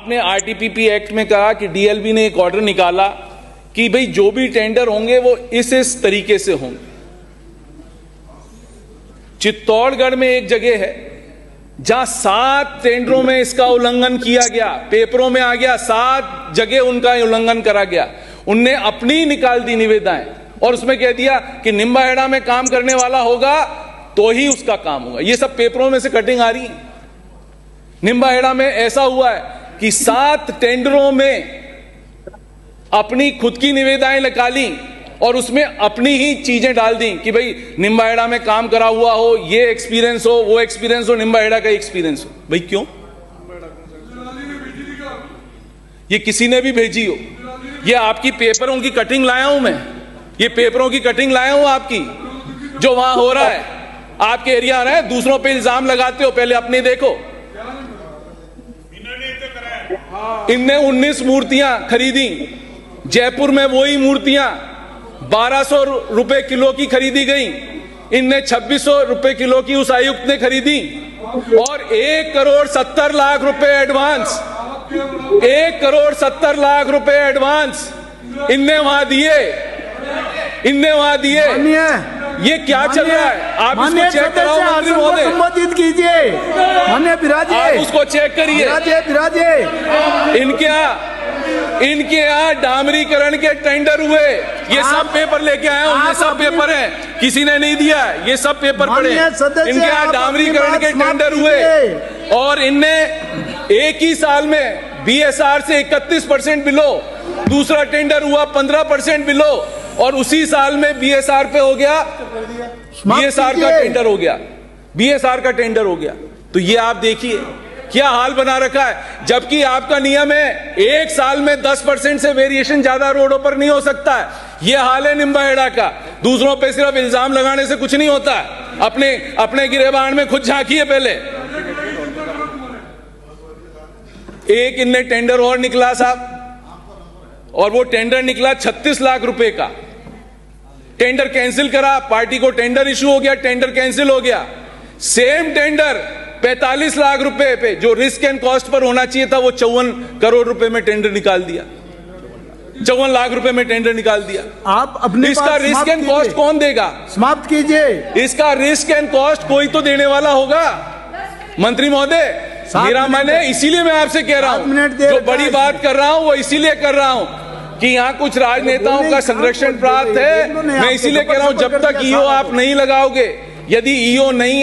आपने आरटीपीपी एक्ट में कहा कि डीएलबी ने एक ऑर्डर निकाला कि भाई जो भी टेंडर होंगे वो इस तरीके से होंगे। चित्तौड़गढ़ में एक जगह है जहां 7 टेंडरों में इसका उल्लंघन किया गया, पेपरों में आ गया, 7 जगह उनका उल्लंघन करा गया। उनने अपनी निकाल दी निविदाएं और उसमें कह दिया कि निम्बाहेड़ा में काम करने वाला होगा तो ही उसका काम होगा। ये सब पेपरों में से कटिंग आ रही है। निम्बाहेड़ा में ऐसा हुआ है कि 7 टेंडरों में अपनी खुद की निविदाएं निकाली और उसमें अपनी ही चीजें डाल दी कि भाई निम्बाहेड़ा में काम करा हुआ हो, ये एक्सपीरियंस हो, वो एक्सपीरियंस हो, निम्बाहेड़ा का एक्सपीरियंस हो। भाई क्यों? ये किसी ने भी भेजी हो। ये आपकी पेपरों की कटिंग लाया हूं मैं, ये पेपरों की कटिंग लाया हूं आपकी, जो वहां हो रहा है आपके एरिया में। दूसरों पे इल्जाम लगाते हो, पहले अपने देखो। इनने 19 मूर्तियां खरीदी, जयपुर में वही मूर्तियां 1200 रुपए किलो की खरीदी गई। इनने 2600 रुपए किलो की उस आयुक्त ने खरीदी और 1,70,00,000 रुपए एडवांस, 1,70,00,000 रुपए एडवांस इनने वहां दिए, इनने वहां दिए। ये क्या चल रहा है? आप इसको चेक कराओ मंत्री महोदय, संबोधित कीजिए। माननीय बिराजे, आप उसको चेक करिए। बिराजे इनके यहाँ डामरीकरण के टेंडर हुए, ये सब पेपर लेके आया हूं, ये सब पेपर हैं, किसी ने नहीं दिया, ये सब पेपर पड़े। इनके यहाँ डामरीकरण के टेंडर हुए और इनने एक ही साल में बीएसआर से 31% बिलो, दूसरा टेंडर हुआ 15% बिलो और उसी साल में बीएसआर पे हो गया, बीएसआर का टेंडर हो गया, बीएसआर का टेंडर हो गया। तो ये आप देखिए क्या हाल बना रखा है। जबकि आपका नियम है 1 साल में 10% से वेरिएशन ज्यादा रोडों पर नहीं हो सकता है। ये हाल है निम्बाहेड़ा का। दूसरों पे सिर्फ इल्जाम लगाने से कुछ नहीं होता, अपने गिरेबान में खुद झांकिए पहले। एक इनने टेंडर और निकला साहब, और वो टेंडर निकला 36 लाख रुपए का। टेंडर कैंसिल करा, पार्टी को टेंडर इशू हो गया, टेंडर कैंसिल हो गया। सेम टेंडर 45 लाख रुपए पे जो रिस्क एंड कॉस्ट पर होना चाहिए था, वो 54 करोड़ रुपए में टेंडर निकाल दिया, 54 लाख रुपए में टेंडर निकाल दिया। आप अपने इसका रिस्क एंड कॉस्ट कौन देगा? समाप्त कीजिए। इसका रिस्क एंड कॉस्ट कोई तो देने वाला होगा मंत्री महोदय। मेरा मन है, इसीलिए मैं आपसे कह रहा हूं, जो बड़ी बात कर रहा हूं वो इसीलिए कर रहा हूं कि यहाँ कुछ राजनेताओं का संरक्षण प्राप्त है। मैं इसीलिए कह रहा हूं, जब तक ईओ आप नहीं लगाओगे, यदि ईओ नहीं